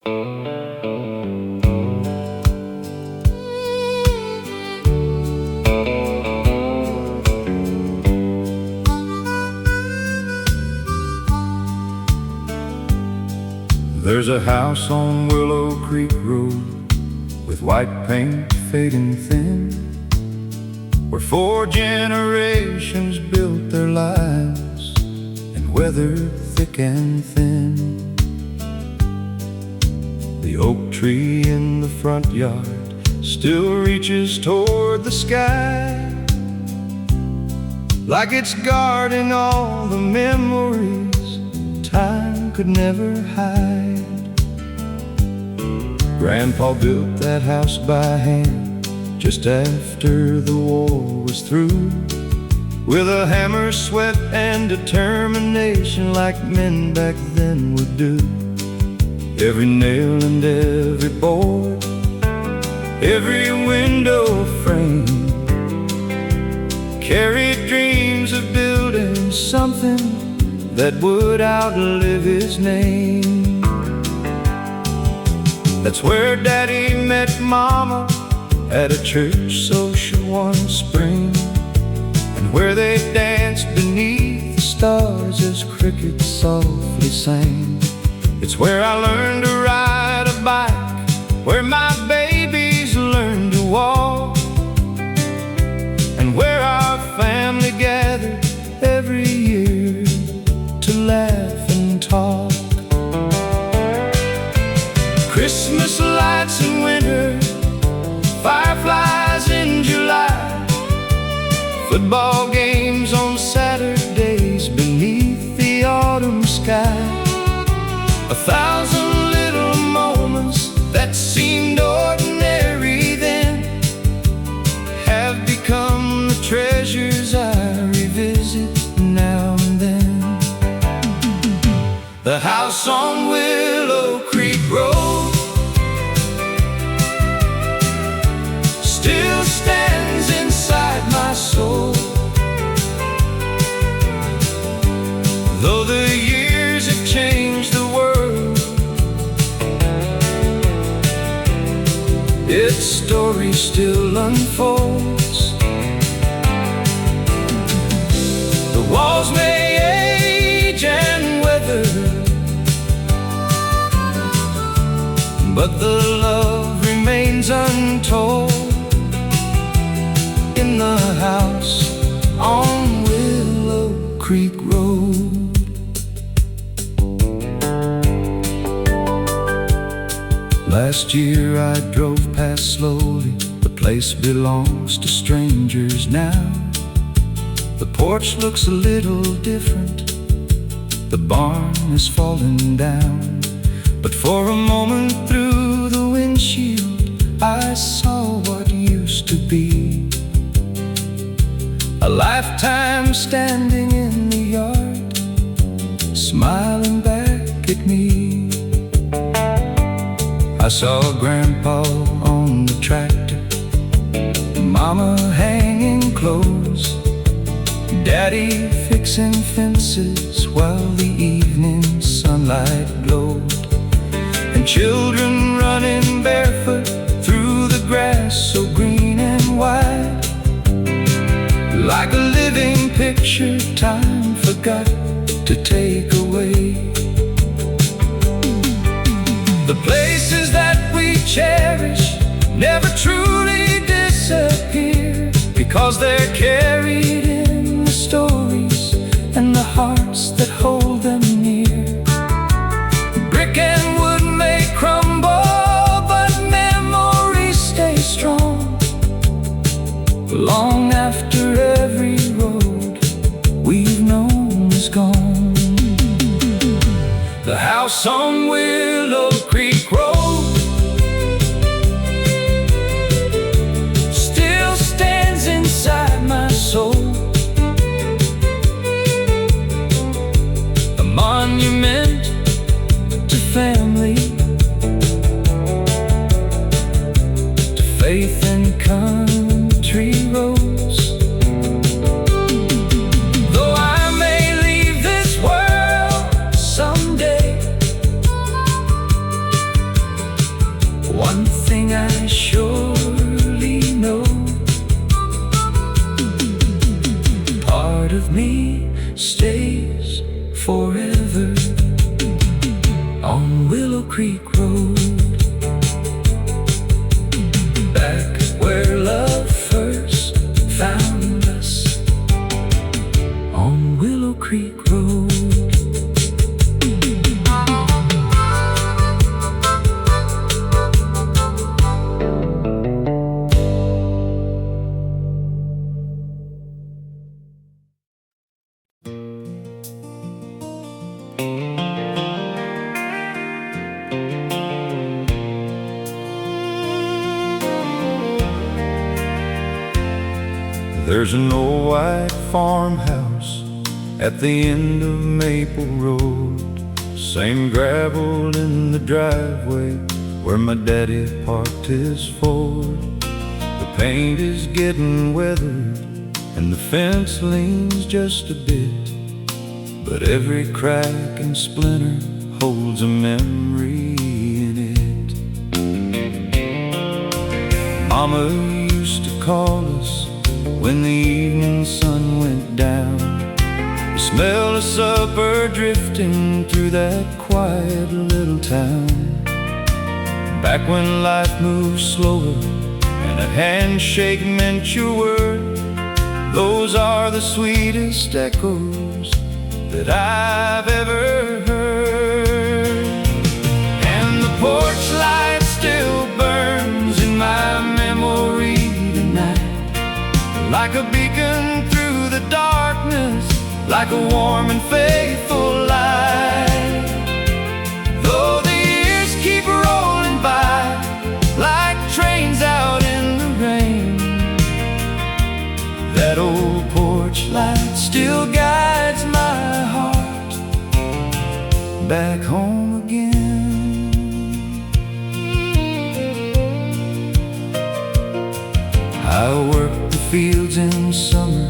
There's a house on Willow Creek Road with white paint fading thin, where 4 generations built their lives and weathered thick and thin. The oak tree in the front yard still reaches toward the sky, like it's guarding all the memories time could never hide. Grandpa built that house by hand just after the war was through, with a hammer, sweat, and determination like men back then would do. Every nail and every board, every window frame carried dreams of building something that would outlive his name. That's where Daddy met Mama at a church social one spring, and where they danced beneath the stars as crickets softly sang. It's where I learned to ride a bike, where my babies learned to walk, and where our family gathered every year to laugh and talk. Christmas lights in winter, fireflies in July, football games on Saturdays beneath the autumn sky. 1,000 little moments that seemed ordinary then have become the treasures I revisit now and then. The house on Willow Creek Road still stands inside my soul, though the years have changed the world. Its story still unfolds. The walls may age and weather, but the love remains untold in the house on Willow Creek Road. Last year I drove past slowly. The place belongs to strangers now. The porch looks a little different, the barn is falling down. But for a moment through the windshield I saw what used to be a lifetime standing in the yard, smiling back at me. I saw Grandpa on the tractor, Mama hanging clothes, Daddy fixing fences while the evening sunlight glowed, and children running barefoot through the grass so green and wide. Like a living picture time forgot to take away. The places that we cherish never truly disappear, because they're carried in the stories and the hearts that hold them near. Brick and wood may crumble, but memories stay strong, long after every road we've known is gone. The house on Willow Creek Road still stands inside my soul, a monument to family, to faith and country roads. Though I may leave this world someday, Creek Road. Back where love first found us, on Willow Creek Road. There's an old white farmhouse at the end of Maple Road. Same gravel in the driveway where my daddy parked his Ford. The paint is getting weathered and the fence leans just a bit, but every crack and splinter holds a memory in it. Mama used to call us when the evening sun went down. The smell of supper drifting through that quiet little town. Back when life moved slower and a handshake meant your word, those are the sweetest echoes that I've ever heard. And the porch light still burns in my memory tonight, like a beacon through the darkness, like a warm and faithful light. Though the years keep rolling by like trains out in the rain, that old porch light still guides my heart back home again. I worked the fields in summer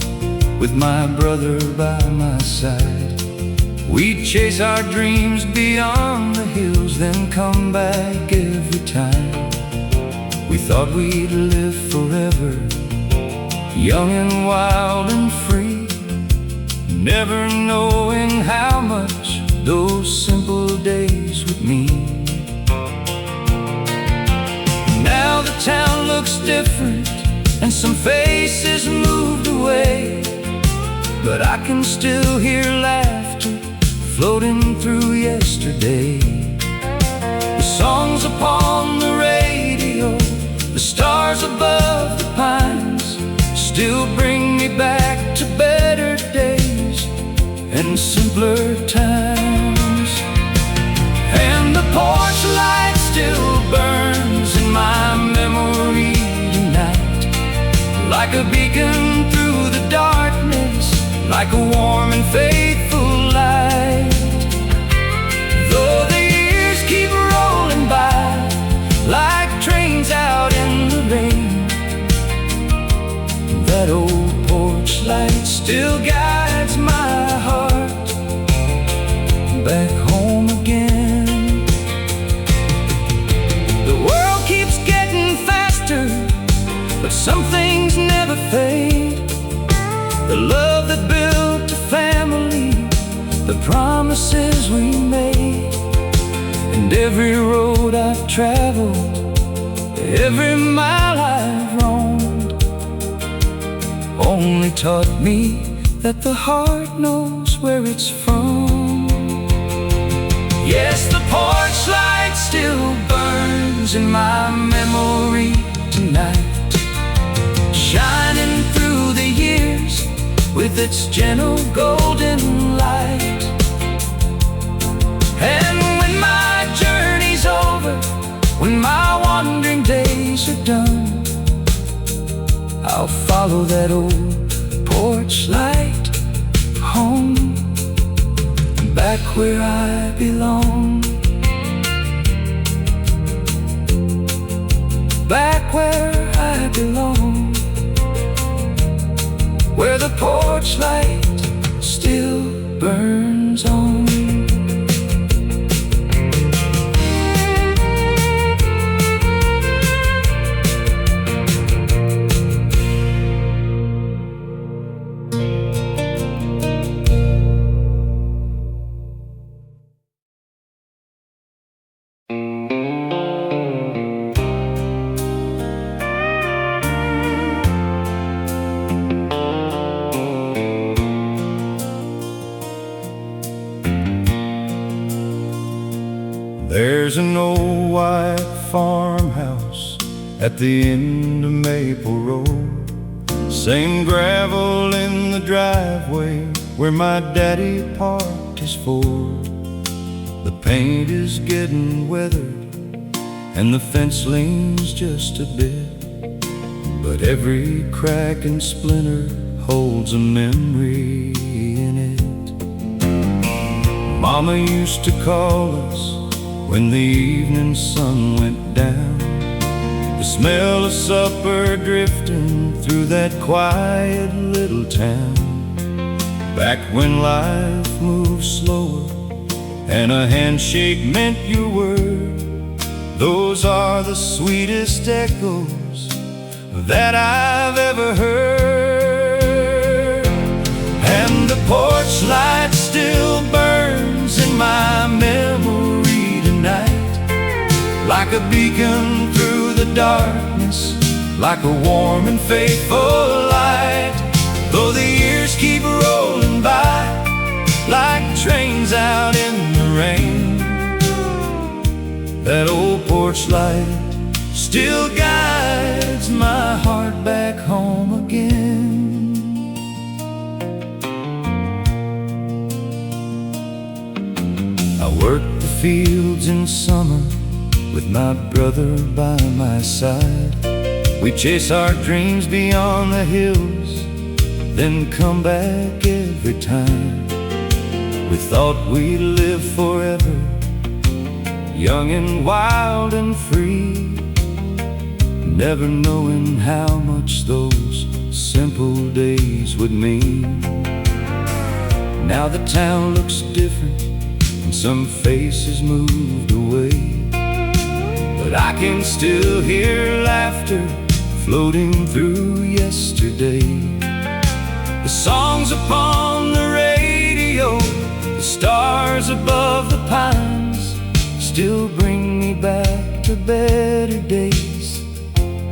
with my brother by my side. We'd chase our dreams beyond the hills, then come back every time. We thought we'd live forever, young and wild and free, never knowing how much those simple days would mean. Now the town looks different and some faces moved away, but I can still hear laughter floating through yesterday. The songs upon the radio, the stars above the pines, still bring me back to better days and simpler times. And the porch light still burns in my memory tonight, like a beacon through the darkness, like a warm and faithful light. Though the years keep rolling by like trains out in the rain, that old porch light still guides my heart back home again. The world keeps getting faster, but some things never fade. The love that built a family, the promises we made, and every road I've traveled, every mile I've roamed, only taught me that the heart knows where it's from. Yes, the porch light still burns in my memory tonight, shining through the years with its gentle golden light. And when my journey's over, when my wandering days are done, I'll follow that old porch light home, back where I belong, back where I belong, where the porch light still burns on. old white farmhouse at the end of Maple Road. Same gravel in the driveway where my daddy parked his Ford. The paint is getting weathered and the fence leans just a bit, but every crack and splinter holds a memory in it. Mama used to call us when the evening sun went down, the smell of supper drifting through that quiet little town. Back when life moved slower and a handshake meant your word, those are the sweetest echoes that I've ever heard. And the porch light still burns in my memory tonight, like a beacon through the darkness, like a warm and faithful light. Though the years keep rolling by like trains out in the rain, that old porch light still guides my heart back home again. I worked the fields in summer with my brother by my side. We chase our dreams beyond the hills, then come back every time. We thought we'd live forever, young and wild and free, never knowing how much those simple days would mean. Now the town looks different and some faces moved away, but I can still hear laughter floating through yesterday. The songs upon the radio, the stars above the pines, still bring me back to better days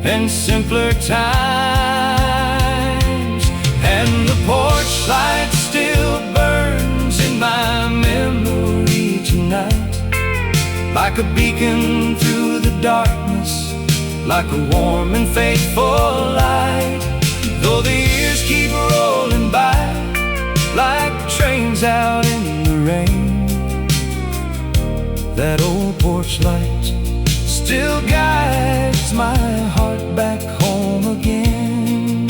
and simpler times. And the porch light still burns in my memory tonight, like a beacon through the darkness, like a warm and faithful light. Though the years keep rolling by like trains out in the rain, that old porch light still guides my heart back home again.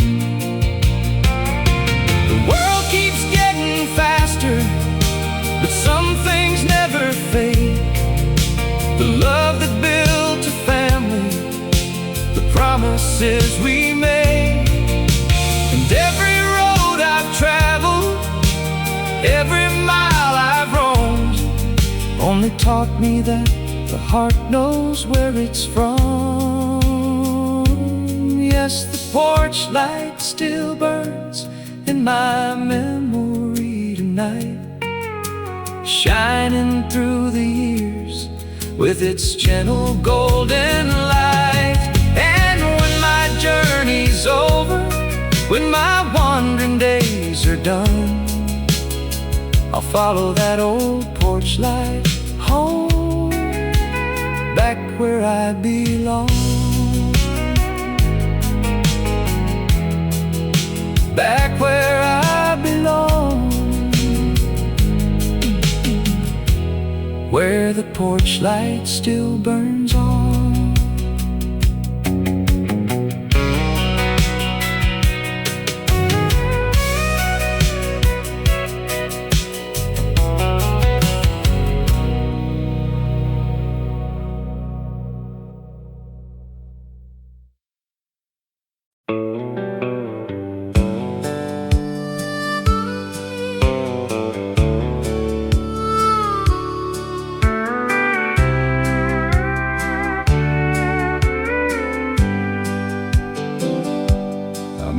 The world keeps getting faster, but some things never fade. The love that built a family, the promises we made, and every road I've traveled, every mile I've roamed, only taught me that the heart knows where it's from. Yes, the porch light still burns in my memory tonight, shining through the years with its gentle golden light. And when my journey's over, when my wandering days are done, I'll follow that old porch light home, back where I belong, back where I belong, where the porch light still burns on.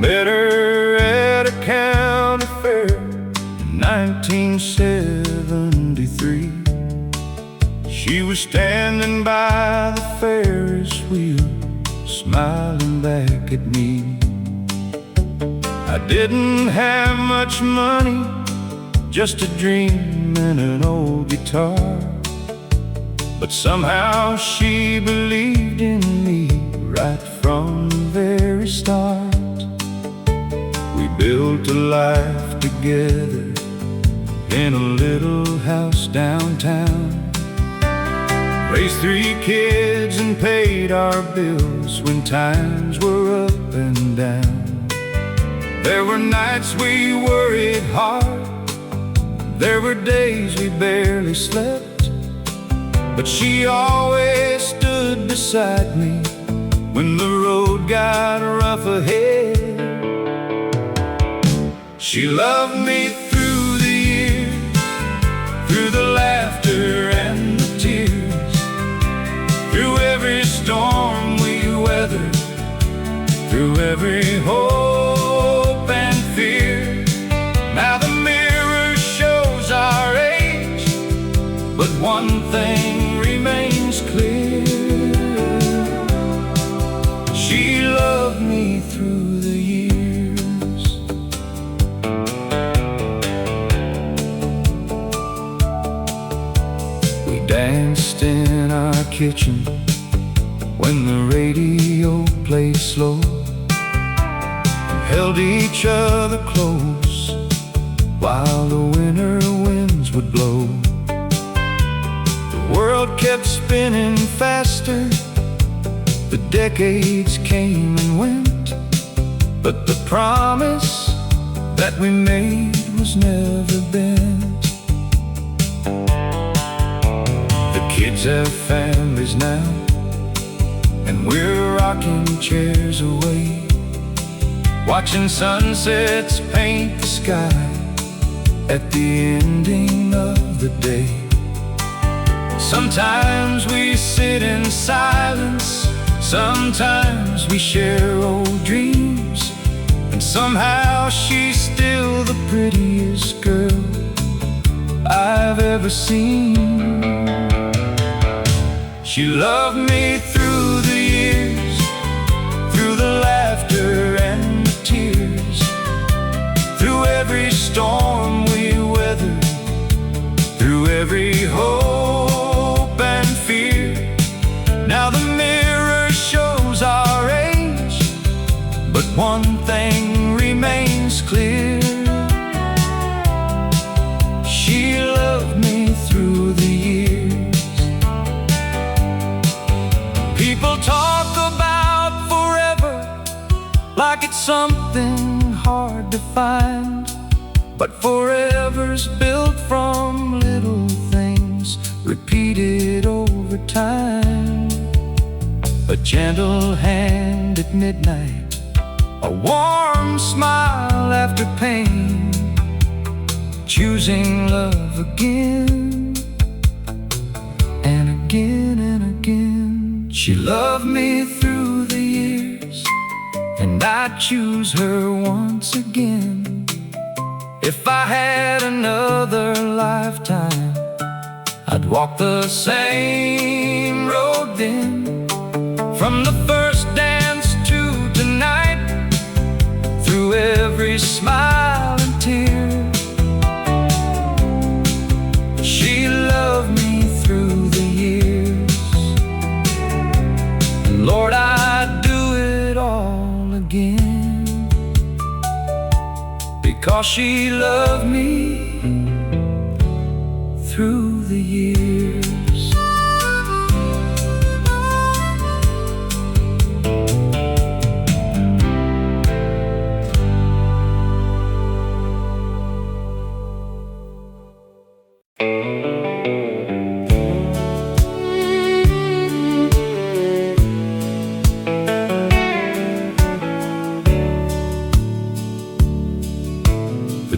Met her at a county fair in 1973. She was standing by the Ferris wheel, smiling back at me. I didn't have much money, just a dream and an old guitar, but somehow she believed in me right from the very start. We built a life together in a little house downtown, raised 3 kids and paid our bills when times were up and down. There were nights we worried hard, there were days we barely slept, but she always stood beside me when the road got rough ahead. She loved me through the years, through the laughter and the tears, through every storm we weathered, through every hope and fear. Now the mirror shows our age, but one thing remains clear: she loved me through the years. We danced in our kitchen when the radio played slow, and held each other close while the winter winds would blow. The world kept spinning faster, the decades came and went, but the promise that we made was never bent. The kids have families now, and we're rocking chairs away, watching sunsets paint the sky at the ending of the day. Sometimes we sit in silence, sometimes we share old dreams, and somehow she's still the prettiest girl I've ever seen. She loved me through the years, through the laughter and the tears, through every storm we weathered, through every hope and fear. Now the mirror shows our age, but one thing remains clear: she loved me through the years. People talk about forever like it's something hard to find, but forever's built from little things repeated over time. A gentle hand at midnight, a warm smile after pain, choosing love again and again and again. She loved me through the years, and I'd choose her once again. If I had another lifetime, I'd walk the same road then. From the first dance to tonight, through every smile and tear, she loved me through the years. And Lord, I'd do it all again, because she loved me through the years.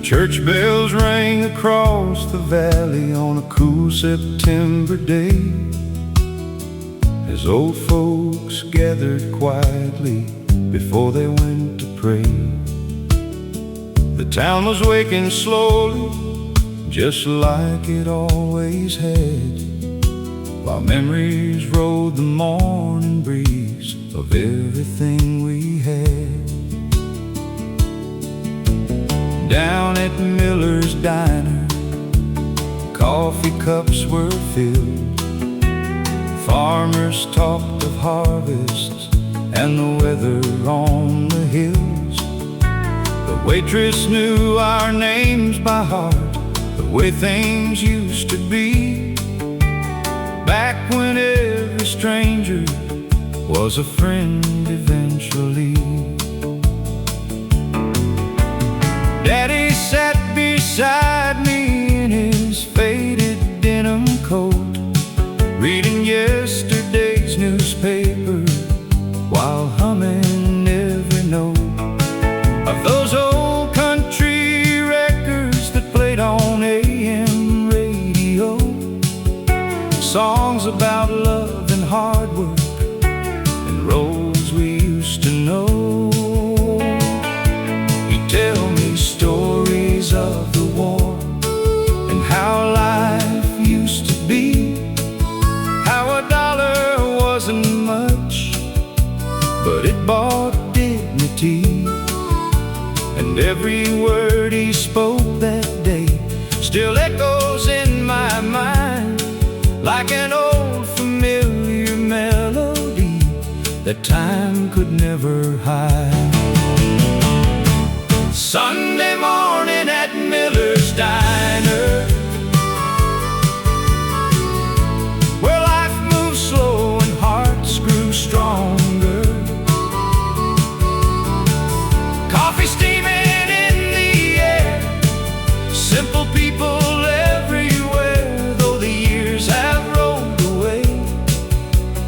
Church bells rang across the valley on a cool September day, as old folks gathered quietly before they went to pray. The town was waking slowly, just like it always had, while memories rode the morning breeze of everything we had. Down at Miller's Diner, coffee cups were filled, Farmers talked of harvests and the weather on the hills. The waitress knew our names by heart, the way things used to be. Back when every stranger was a friend eventually. Daddy sat beside me in his faded denim coat, reading yesterday's newspaper while humming every note of those old country records that played on AM radio. Songs about love and hard work and roads we used to know. He'd tell me stories of the war and how life used to be, how a dollar wasn't much, but it bought dignity. And every word he spoke that day still echoes in my mind, like an old familiar melody that time could never hide. Sunday morning at Miller's Diner, where life moved slow and hearts grew stronger. Coffee steaming in the air, simple people everywhere. Though the years have rolled away,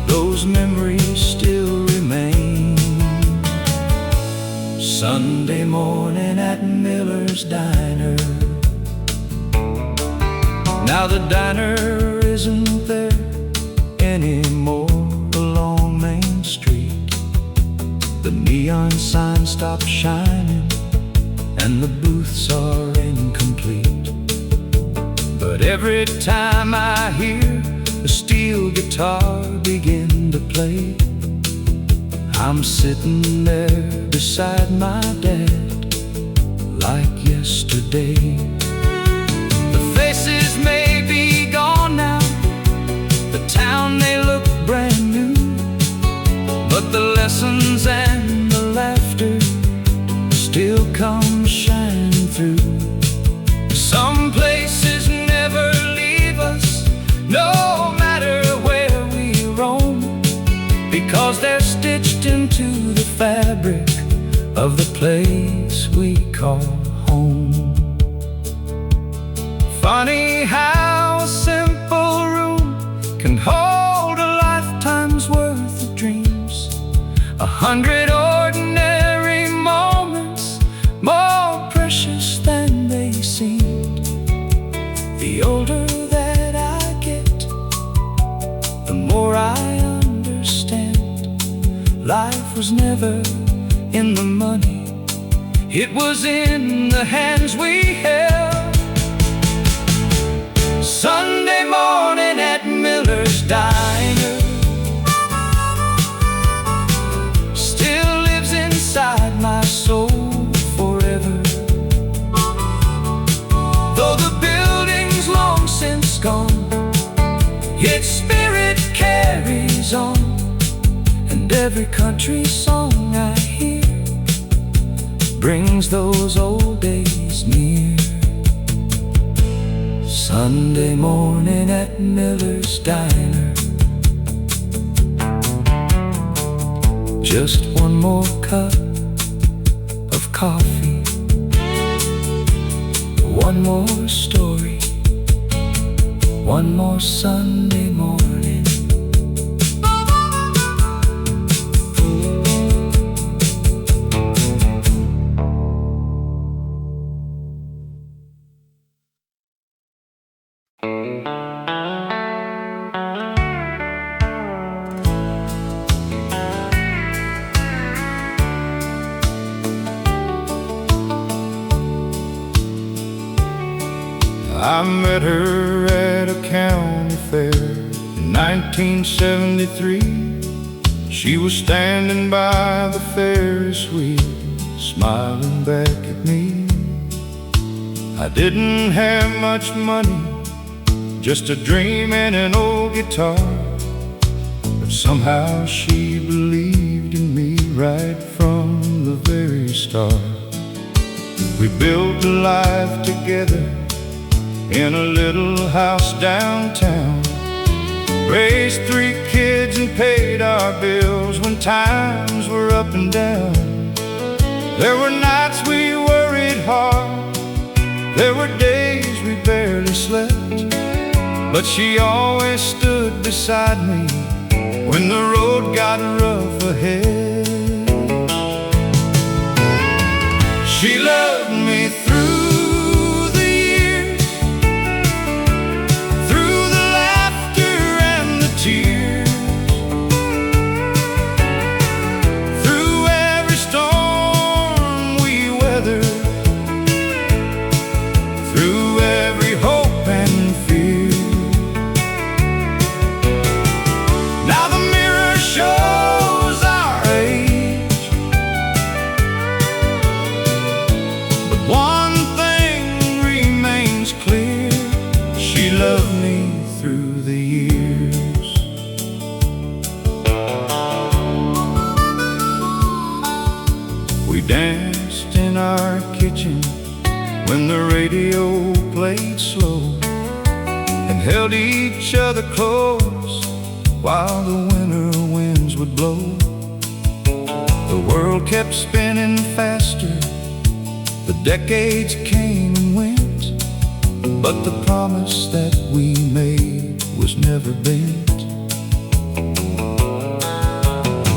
those memories still remain. Sunday morning at Miller's Diner. Now the diner isn't there anymore along Main Street. The neon signs stopped shining and the booths are incomplete. But every time I hear a steel guitar begin to play, I'm sitting there beside my dad like yesterday. The faces may be gone now, the town may look brand new, but the lessons and the laughter still come shining through. Some places never leave us, no matter where we roam, because they're stitched into the fabric of the place we call home. Funny how a simple room can hold a lifetime's worth of dreams, 100 ordinary moments more precious than they seemed. The older that I get, the more I understand. Life was never in the money, it was in the hands we held. Sunday morning at Miller's Diner still lives inside my soul forever. Though the building's long since gone, its spirit carries on, and every country song I hear brings those old days near. Sunday morning at Miller's Diner. Just one more cup of coffee, one more story, one more Sunday morning. I met her at a county fair in 1973. She was standing by the Ferris wheel, smiling back at me. I didn't have much money, just a dream and an old guitar. Somehow she believed in me right from the very start. We built a life together in a little house downtown, raised 3 kids and paid our bills when times were up and down. There were nights we worried hard, there were days we barely slept, but she always stood beside me when the road got rough ahead. She loved me through the years, through the laughter and the tears, through every storm we weathered, through every hope and fear. Now the mirror shows our age, but one thing remains clear: she loved me through the years. We danced in our kitchen when the radio played slow, and held each other close while the winter winds would blow. The world kept spinning faster, the decades came and went, but the promise that we made was never bent.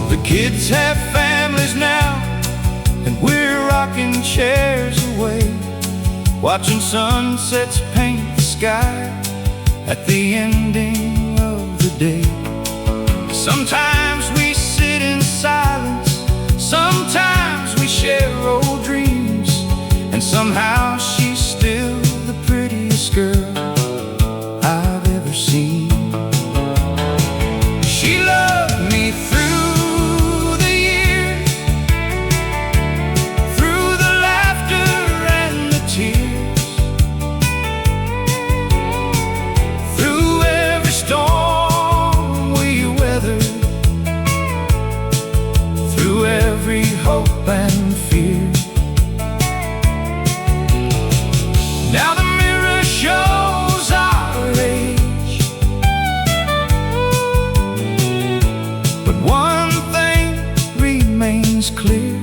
The kids have families now, and we're rocking chairs away, watching sunsets paint the sky at the ending of the day. Sometimes we sit in silence, sometimes we share old dreams, and somehow she's still the prettiest girl I've ever seen. She loved me through the years, through the laughter and the tears, through every storm we weathered, through every hope and fear. Now the mirror shows our age, but one thing remains clear: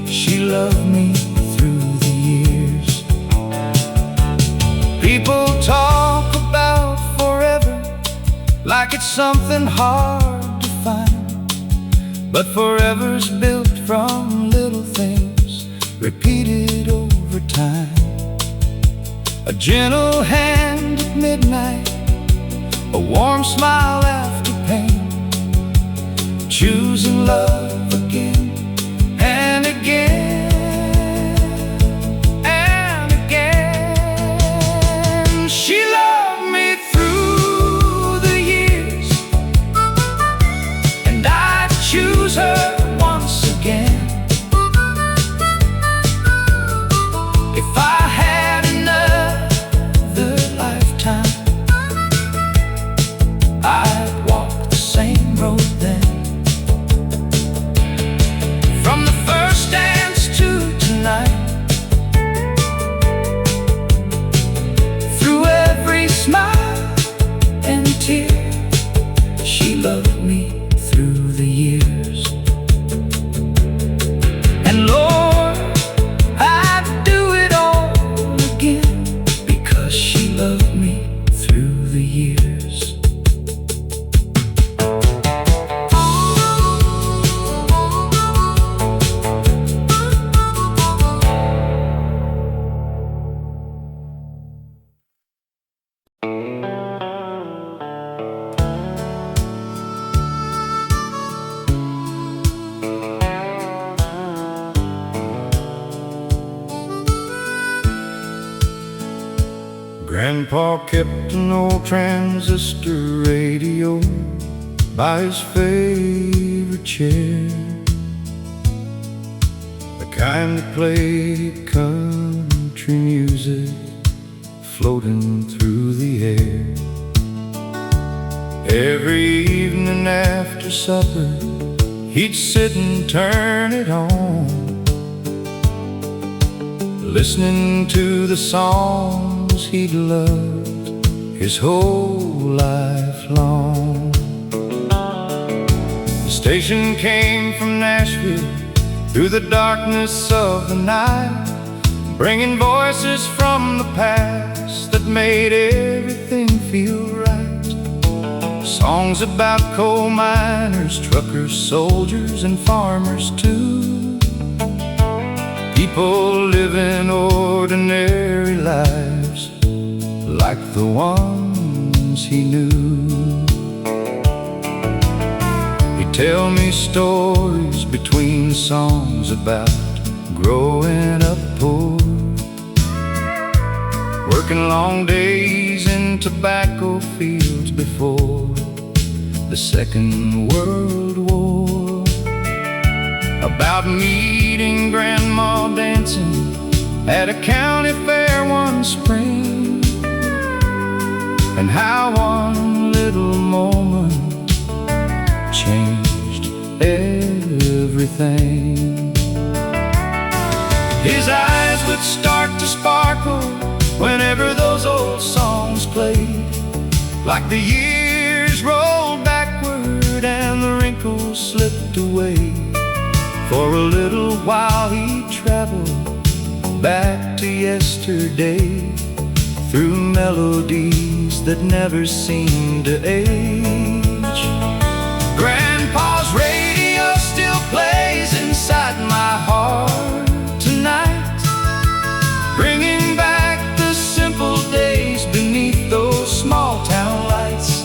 she loved me through the years. People talk about forever like it's something hard to find, but forever's built from little things repeated over time. A gentle hand at midnight, a warm smile after pain, choosing love again and again and again. She loved me through the years, and I'd choose her once again. If I had another lifetime, I'd walk the same road then. From the first dance to tonight, through every smile and tear, she loved me through the years. And Lord, I'd do it all again, because she loved me through the years. Grandpa kept an old transistor radio by his favorite chair, the kind that played country music floating through the air. Every evening after supper, he'd sit and turn it on, listening to the songs he'd loved his whole life long. The station came from Nashville through the darkness of the night, bringing voices from the past that made everything feel right. Songs about coal miners, truckers, soldiers, and farmers too. People living ordinary lives like the ones he knew. He'd tell me stories between songs about growing up poor, working long days in tobacco fields before the Second World War, about meeting Grandma dancing at a county fair one spring, and how one little moment changed everything. His eyes would start to sparkle whenever those old songs played, like the years rolled backward and the wrinkles slipped away. For a little while he traveled back to yesterday, through melodies that never seemed to age. Grandpa's radio still plays inside my heart tonight, bringing back the simple days beneath those small town lights.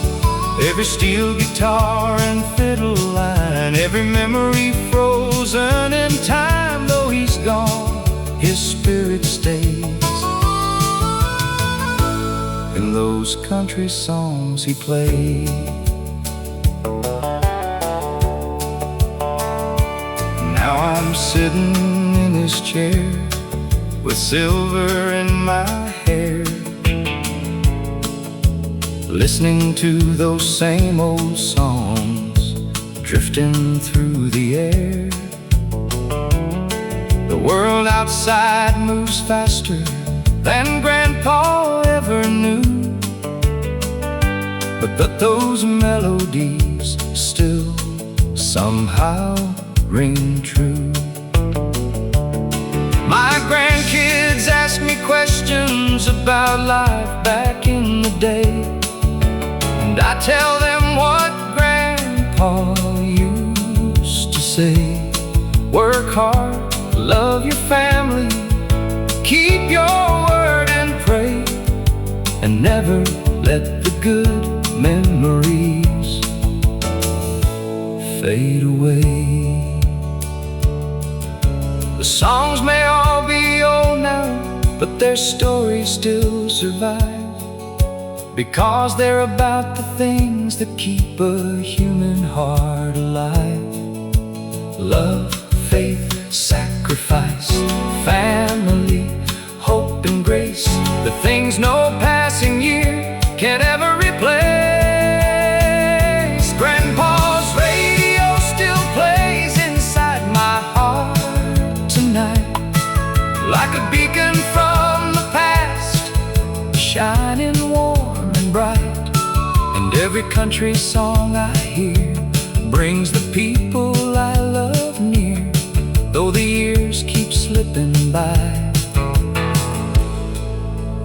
Every steel guitar and fiddle line, every memory frozen in time. Though he's gone, his spirit stays in those country songs he played. Now I'm sitting in his chair with silver in my hair, listening to those same old songs drifting through the air. The world outside moves faster than Grandpa ever knew, but those melodies still somehow ring true. My grandkids ask me questions about life back in the day, and I tell them what Grandpa used to say. Work hard, love your family, keep your word and pray, and never let the good memories fade away. The songs may all be old now, but their stories still survive, because they're about the things that keep a human heart alive. Love, faith, sacrifice, family, hope and grace, the things no passing year can ever replace. Grandpa's radio still plays inside my heart tonight, like a beacon from the past, shining warm and bright. And every country song I hear brings the people I love near, though the years keep slipping by,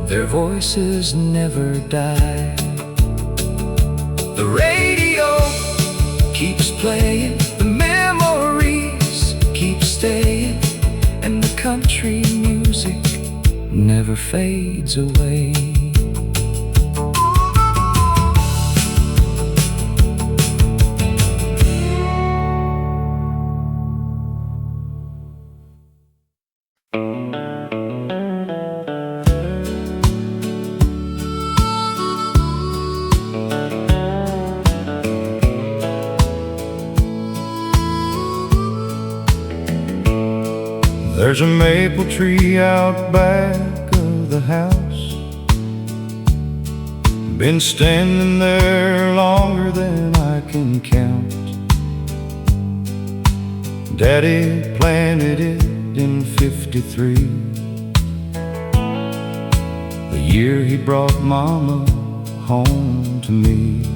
their voices never die. The radio keeps playing, the memories keep staying, and the country music never fades away. There's a maple tree out back of the house, Been standing there longer than I can count. Daddy planted it in '53, the year he brought Mama home to me.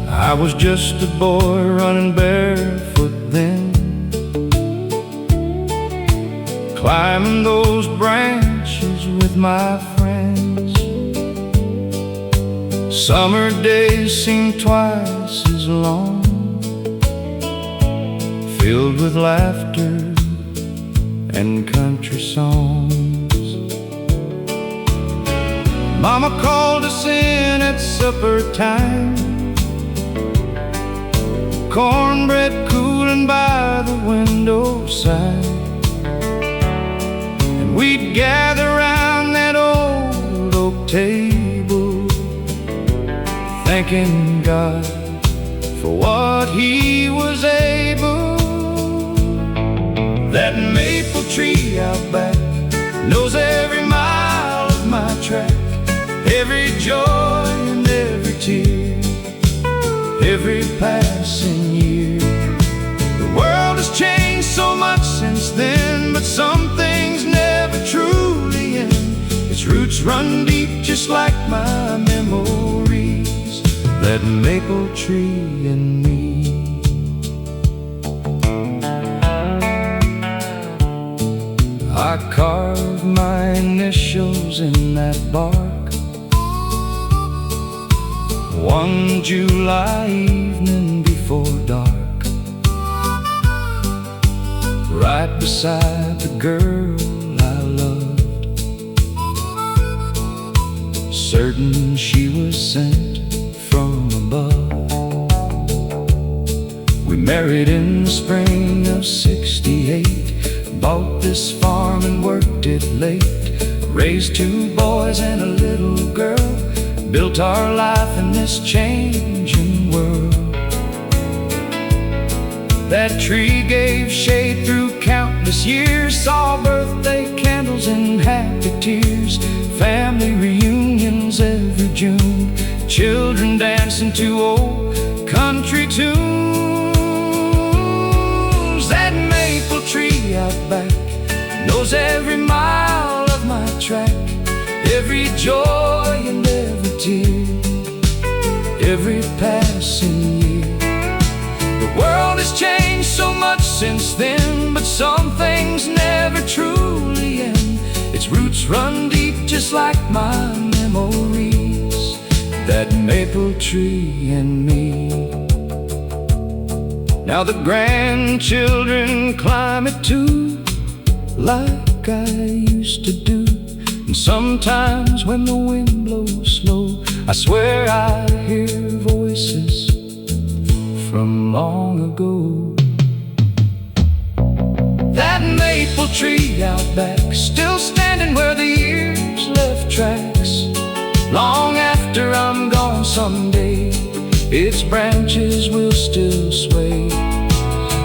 I was just a boy running barefoot then, climbing those branches with my friends. Summer days seemed twice as long, filled with laughter and country songs. Mama called us in at supper time, cornbread cooling by the window side, and we'd gather round that old oak table, thanking God for what He was able. That maple tree out back knows every mile of my track, every joy and every tear, every passing year. The world has changed so much since then, but some things never truly end. Its roots run deep just like my memories, that maple tree and me. I carved my initials in that bark one July evening before dark, right beside the girl I loved, certain she was sent from above. We married in the spring of '68, bought this farm and worked it late, raised 2 boys and a little girl, built our life in this changing world. That tree gave shade through countless years, saw birthday candles and happy tears, family reunions every June, children dancing to old country tunes. That maple tree out back knows every mile of my track, every joy and every tear, every passing year. The world has changed so much since then, but some things never truly end. Its roots run deep just like my memories, that maple tree and me. Now the grandchildren climb it too, like I used to do. And sometimes when the wind blows slow, I swear I hear voices from long ago. That maple tree out back, still standing where the years left tracks. Long after I'm gone someday, its branches will still sway,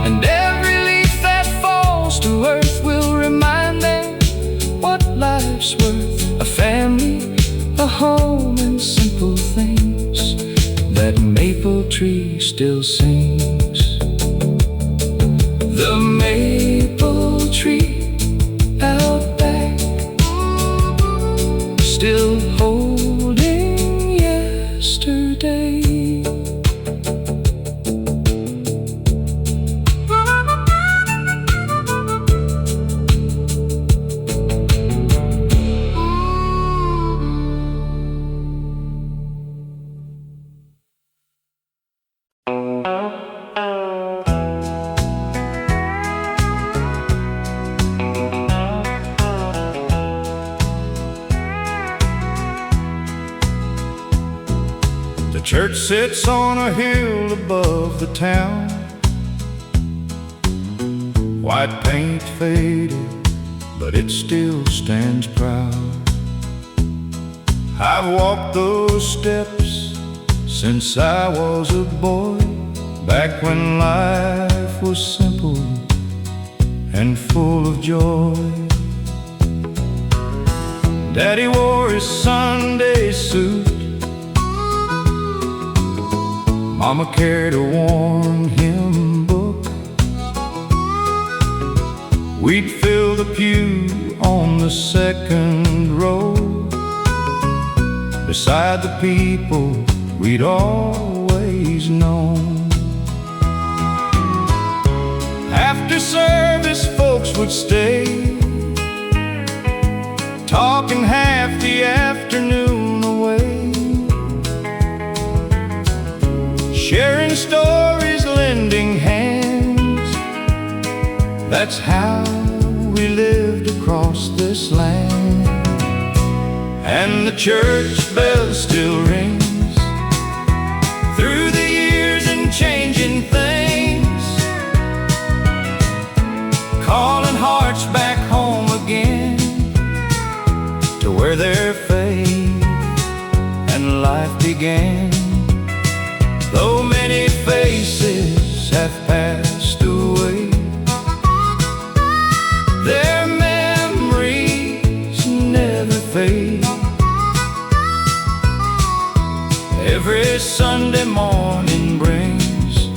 and every leaf that falls to earth will remind them what life's worth. A family, a home, and simple things. That maple tree still sings. The maple tree out back, still holding yesterday. The church sits on a hill above the town, white paint faded, but it still stands proud. I've walked those steps since I was a boy, back when life was simple and full of joy. Daddy wore his Sunday suit. Mama carried a worn hymn book. We'd fill the pew on the second row, beside the people we'd always known. After service, folks would stay, talking half the afternoon away, sharing stories, lending hands. That's how we lived across this land. And the church bell still rings through the years and changing things, calling hearts back home again to where their faith and life began. Though many faces have passed away, their memories never fade. Every Sunday morning brings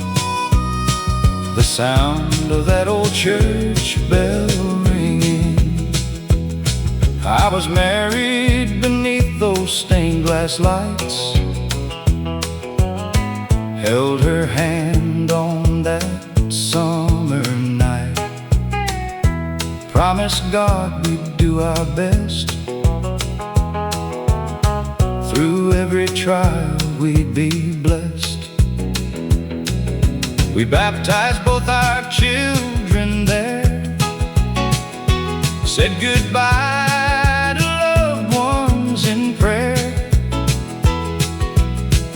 the sound of that old church bell ringing. I was married beneath those stained glass lights, held her hand on that summer night, promised God we'd do our best. Through every trial we'd be blessed. We baptized both our children there, said goodbye to loved ones in prayer,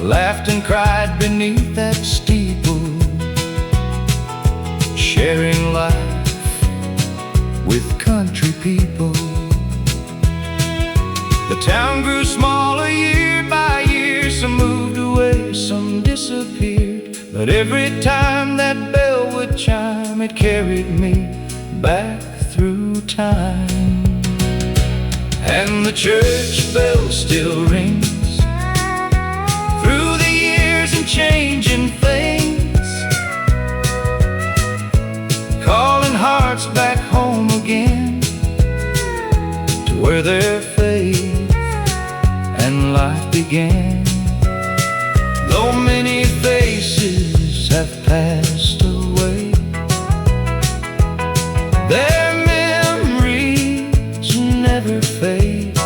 laughed and cried beneath that steeple, sharing life with country people. The town grew smaller year by year, some moved away, some disappeared, but every time that bell would chime, it carried me back through time. And the church bell still rings through the years and changing things, calling hearts back home again to where their faith and life began. Though many faces have passed away, their memories never fade.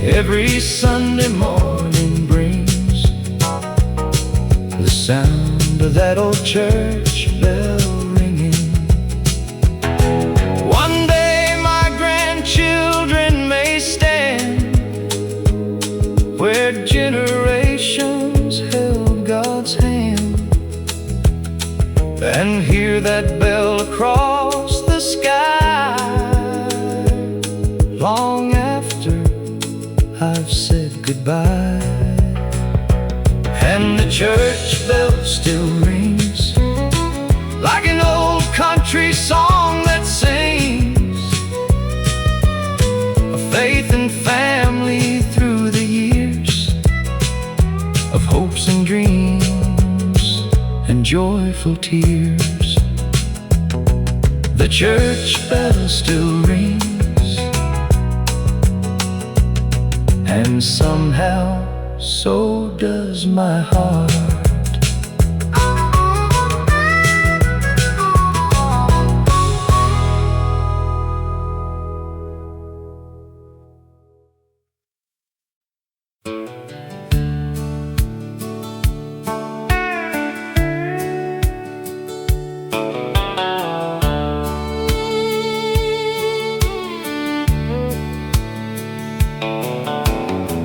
Every Sunday morning brings the sound of that old church bell ringing. One day my grandchildren may stand where generations held God's hand, and hear that bell across the sky, long after I've said goodbye. And the church bell still rings like an old country song that sings of faith and family through the years, of hopes and dreams and joyful tears. The church bell still rings, and somehow so does my heart.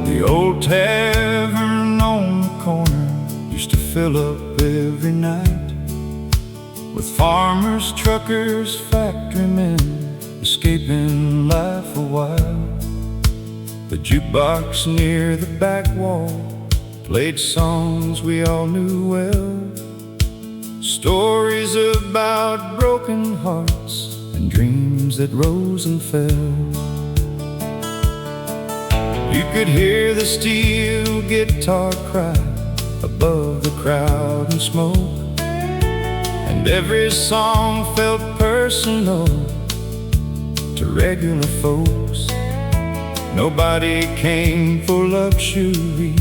The old tavern on the corner used to fill up every night with farmers, truckers, factory men escaping life a while. The jukebox near the back wall played songs we all knew well, stories about broken hearts and dreams flames that rose and fell. You could hear the steel guitar cry above the crowd and smoke, and every song felt personal to regular folks. Nobody came for luxury,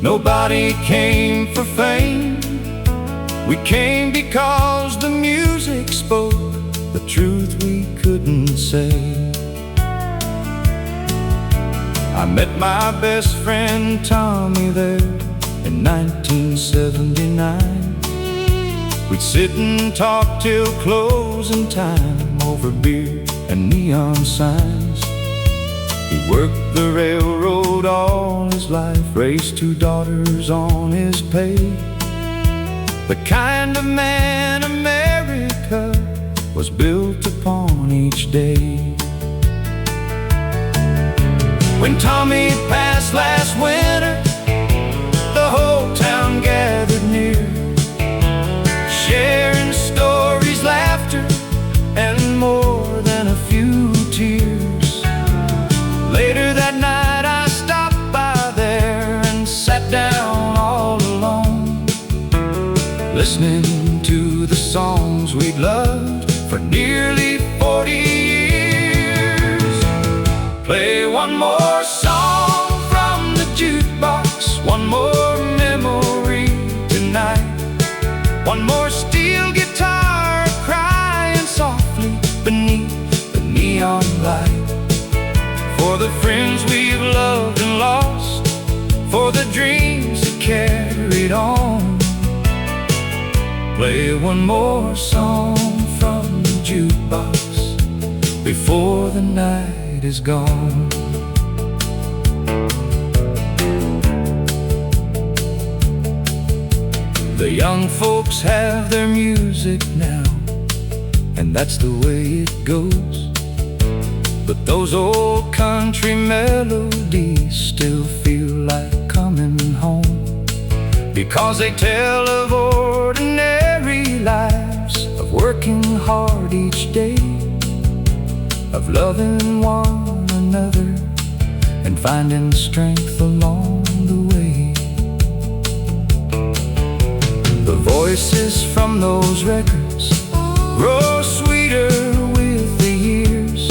nobody came for fame. We came because the music spoke the truth we couldn't say. I met my best friend Tommy there in 1979. We'd sit and talk till closing time over beer and neon signs. He worked the railroad all his life, raised 2 daughters on his pay. The kind of man America was built upon each day. When Tommy passed last winter, the whole town gathered near, sharing stories, laughter, and more than a few tears. Later that night I stopped by there and sat down all alone, listening to the songs we'd loved for nearly 40 years. Play one more song from the jukebox, one more memory tonight, one more steel guitar crying softly beneath the neon light. For the friends we've loved and lost, for the dreams that carried on. Play one more song from the jukebox before the night is gone. The young folks have their music now, and that's the way it goes. But those old country melodies still feel like coming home, because they tell of ordinary lives, of working hard each day, of loving one another and finding strength along the way. The voices from those records grow sweeter with the years.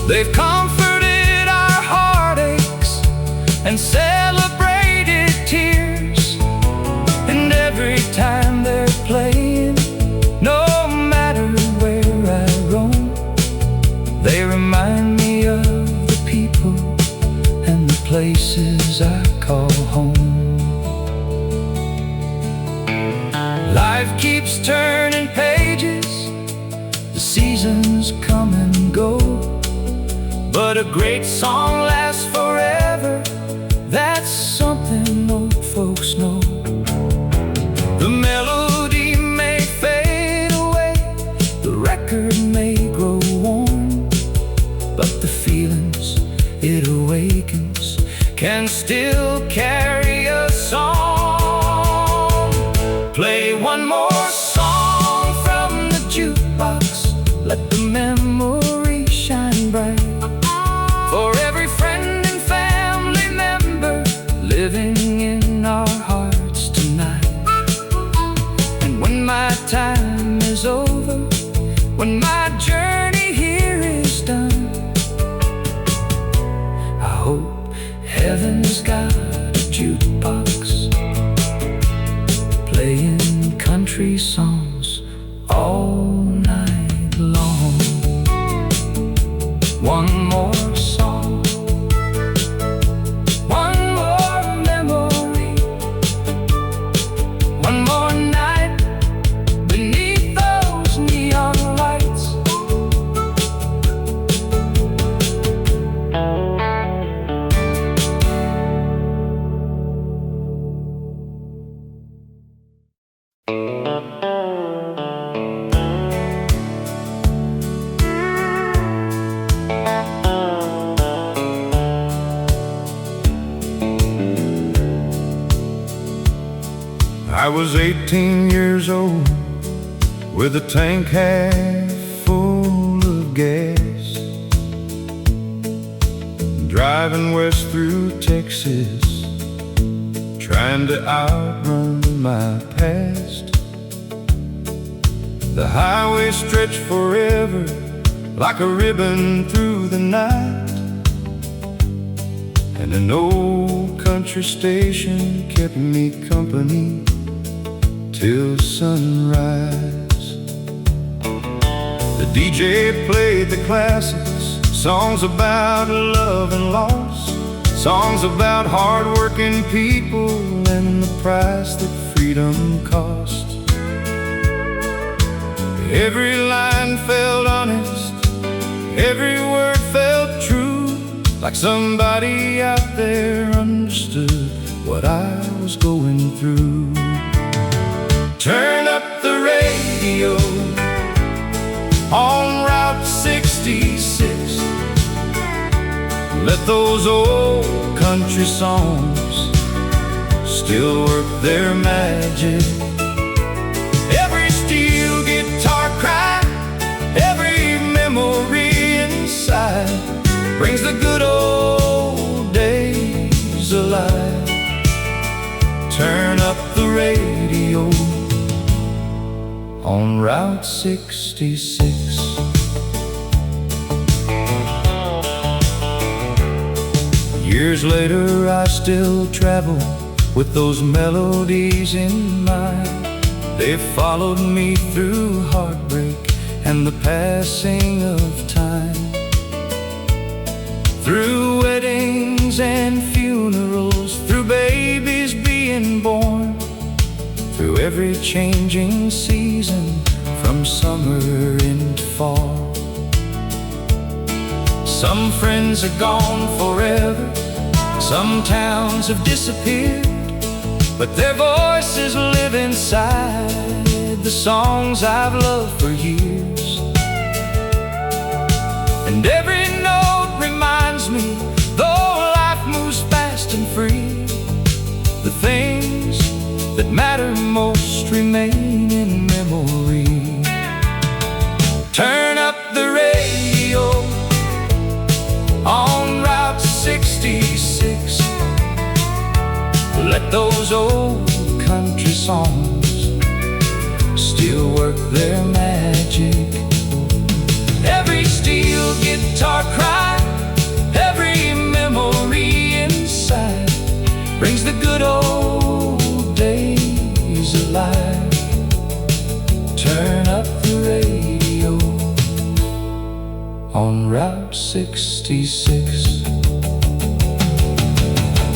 They've comforted our heartaches and celebrated tears. And every time they're playing, no matter where I roam, they remind me of the people and the places I call home. Life keeps turning pages, the seasons come and go, but a great song lasts forever. That's something old folks know. The melody may fade away, the record may grow worn, but the feelings it awakens can still carry a song. Play one more song from the jukebox, let the memory shine bright, for every friend and family member living in our hearts tonight. And when my time is over, when my journey here is done, I hope heaven's got a jukebox playing country songs all night long. One more song, one more memory, one more night beneath those neon lights. I was 18 years old with a tank half full of gas, driving west through Texas, trying to outrun my past. The highway stretched forever, like a ribbon through the night, and an old country station kept me company till sunrise. The DJ played the classics, songs about love and loss, songs about hard-working people and the price that freedom cost. Every line felt honest, every word felt true, like somebody out there understood what I was going through. Turn up the radio on Route 66. Let those old country songs still work their magic. Every steel guitar cry, every memory inside brings the good old days alive. Turn up the radio on Route 66. Years later I still travel with those melodies in mind. They followed me through heartbreak and the passing of time, through weddings and funerals, through babies being born, through every changing season, from summer into fall. Some friends are gone forever, some towns have disappeared, but their voices live inside the songs I've loved for years. And every note reminds me, though life moves fast and free, the things that matter most remain in memory. Turn up the radio on Route 66. Let those old country songs still work their magic. Every steel guitar cry, every memory inside brings the good old days alive. Turn up the radio on Route 66.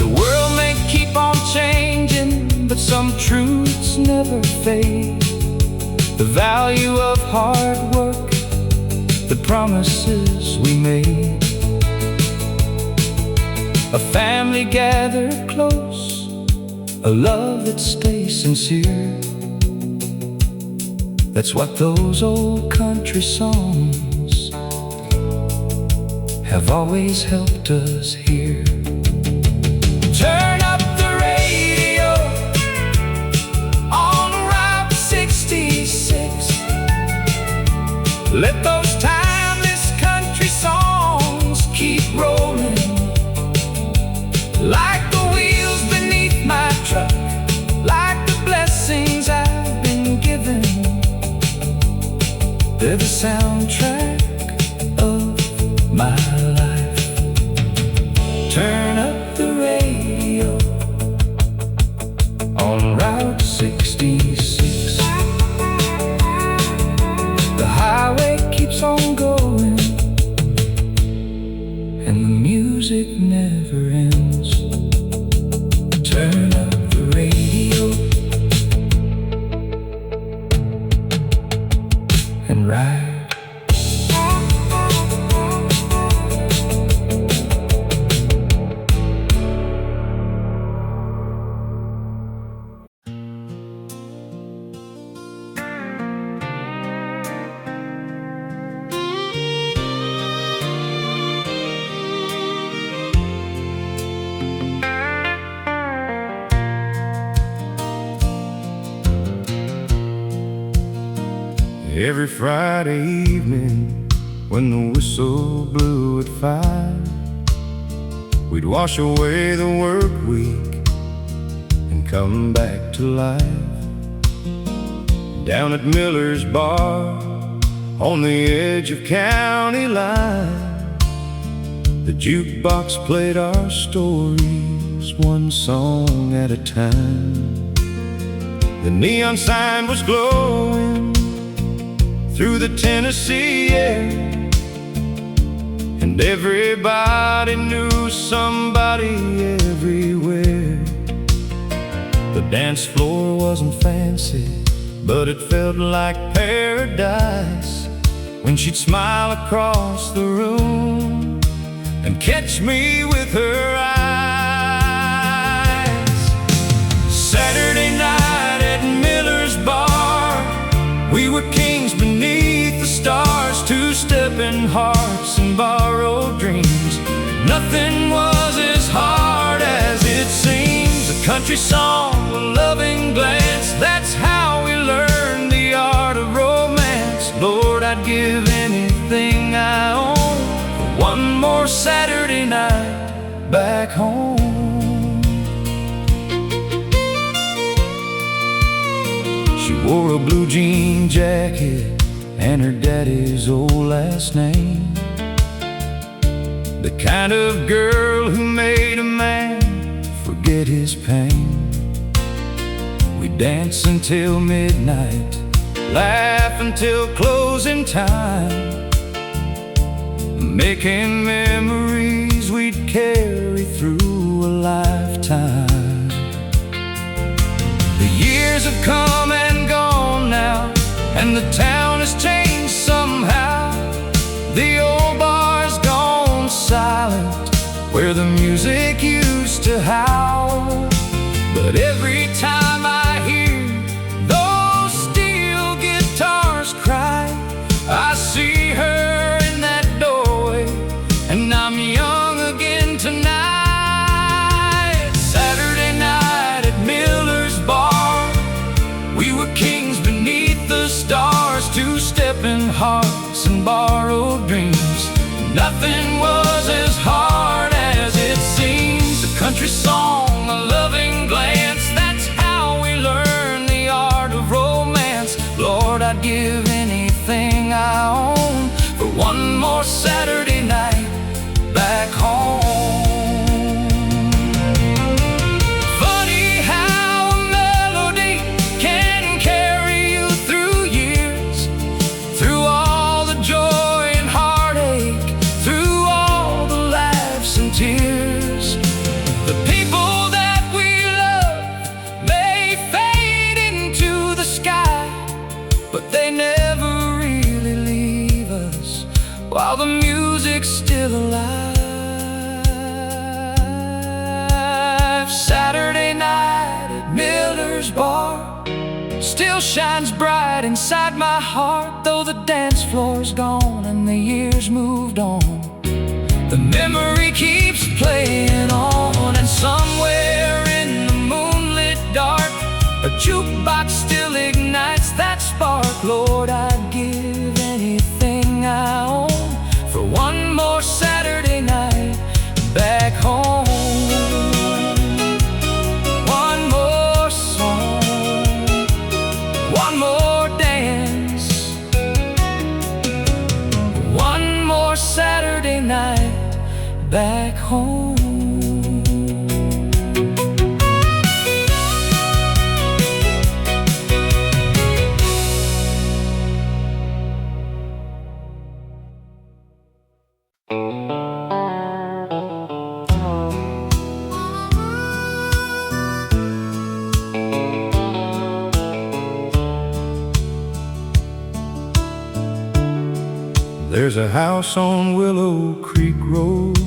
The world may keep on changing, but some truths never fade. The value of hard work, the promises we made, a family gathered close, a love that stays sincere. That's what those old country songs have always helped us hear. Turn up the radio on Route 66. Let those timeless country songs keep rolling, like the wheels beneath my truck, like the blessings I've been given. They're the soundtrack of my life. Turn up the radio on Route 66. The highway keeps on going, and the music never ends. Turn up the radio and ride. Every Friday evening When the whistle blew at 5, we'd wash away the work week and come back to life. Down at Miller's Bar, on the edge of county line, the jukebox played our stories, one song at a time. The neon sign was glowing through the Tennessee air, and everybody knew somebody everywhere. The dance floor wasn't fancy, but it felt like paradise when she'd smile across the room and catch me with her eyes. Saturday night at Miller's Bar, we were kings beneath the stars, two-stepping hearts and borrowed dreams. Nothing was as hard as it seems. A country song, a loving glance, that's how we learned the art of romance. Lord, I'd give anything I own for one more Saturday night back home. She wore a blue jean jacket and her daddy's old last name, the kind of girl who made a man forget his pain. We dance until midnight, laugh until closing time, making memories we'd carry through a lifetime. The years have come and gone now, and the town has changed somehow. The old bar's gone silent, where the music used to howl. But every time I hear those steel guitars cry, I see her in that doorway, and I'm young again tonight. Saturday night at Miller's Bar, we were kings beneath the stars, two-stepping hearts and borrowed dreams. Nothing was as hard as it seems. A country song, a loving glance, that's how we learn the art of romance. Lord, I'd give anything I own for one more Saturday night back home. Funny how a melody can carry you through years, through all the joy and heartache, through all the laughs and tears. The people that we love may fade into the sky, but they never really leave us while the music's still alive. Saturday night at Miller's Bar still shines bright inside my heart, though the dance floor's gone and the years moved on. The memory keeps playing on, and somewhere in the moonlit dark, a jukebox still ignites that spark. Lord, I'd give anything I own for one more Saturday night back home. One more song, one more dance, one more Saturday night back home. There's a house on Willow Creek Road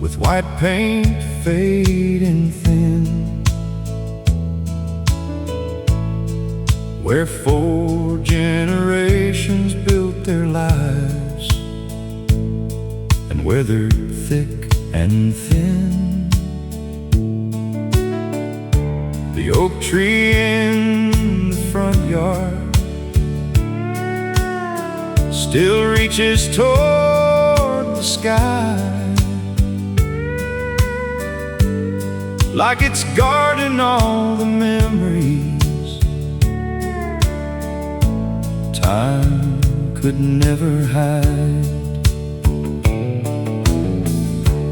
with white paint fading thin, where 4 generations built their lives and weathered thick and thin. The oak tree in the front yard still reaches toward the sky, like it's guarding all the memories time could never hide.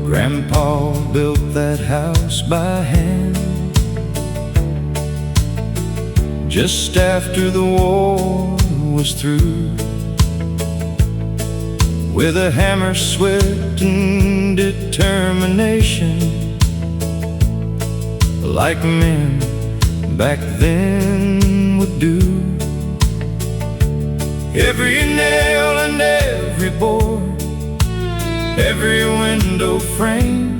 Grandpa built that house by hand just after the war was through, with a hammer, sweat, and determination, like men back then would do. Every nail and every board, every window frame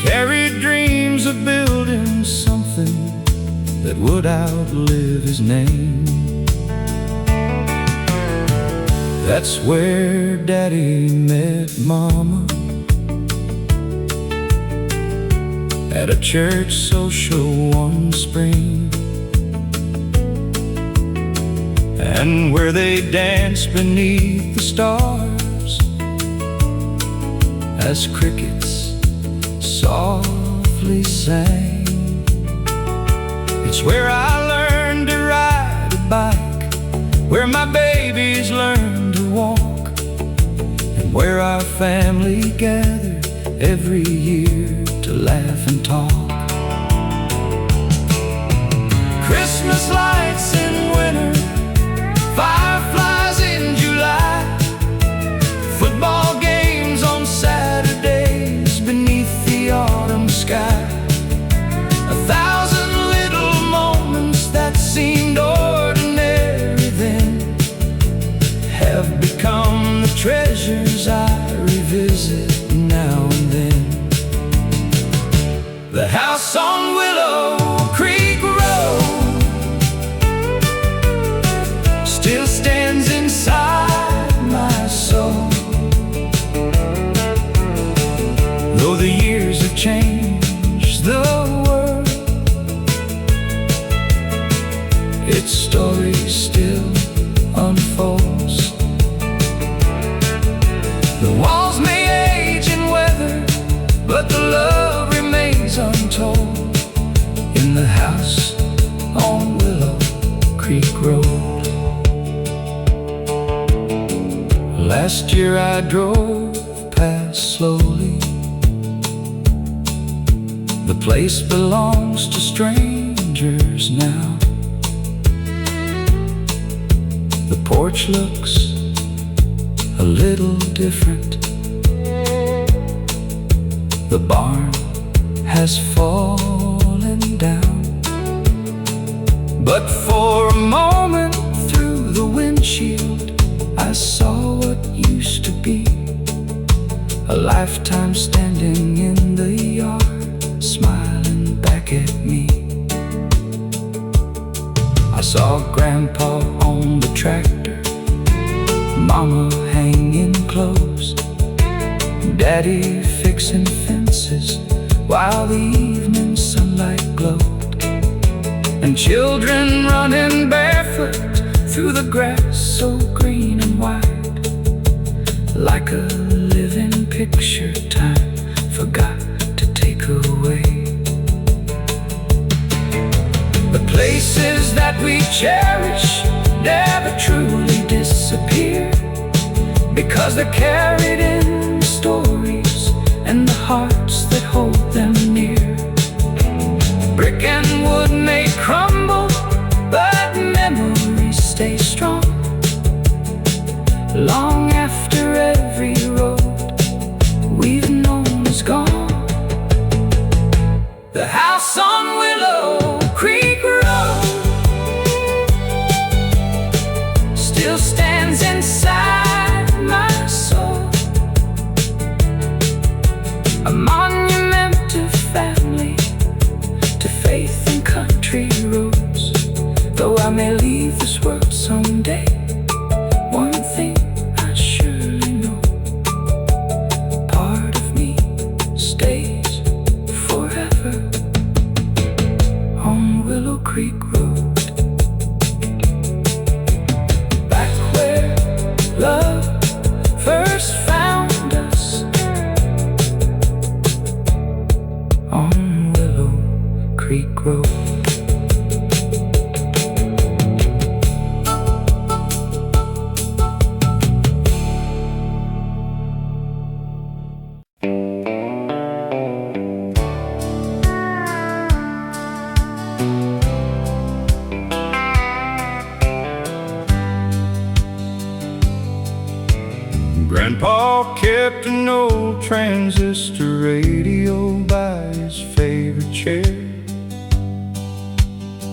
carried dreams of building something that would outlive his name. That's where Daddy met Mama, at a church social one spring, and where they danced beneath the stars as crickets softly sang. It's where I learned to ride a bike, where my babies learned to walk, and where our family gathered every year to laugh and talk. Christmas lights in winter, fireflies in July, football games on Saturdays beneath the autumn sky. 1,000 little moments that seemed ordinary then have become the treasures I revisit now and then. The house on Willow Creek Road still stands inside my soul, though the years have changed the world, its story still unfolds. The walls may age and weather, but the love remains untold in the house on Willow Creek Road. Last year I drove past slowly. The place belongs to strangers now. The porch looks a little different. The barn has fallen down, but for a moment through the windshield I saw what used to be a lifetime standing in the yard, smiling back at me. I saw Grandpa on the tractor, Mama hanging clothes, Daddy fixing fences while the evening sunlight glowed, and children running barefoot through the grass so green and wide, like a living picture time forgot to take away. The places that we cherish never truly disappear, because they're carried in the stories and the hearts that hold them near. Brick and wood may crumble, but memories stay strong, long after every road we've known is gone. The house on Willow Creek Road still stands inside my soul, a monument to family, to faith and country roads. Though I may leave this world someday, one thing I surely know, part of me stays forever on Willow Creek Road, back where Creek Road. Grandpa kept an old transistor radio by his favorite chair,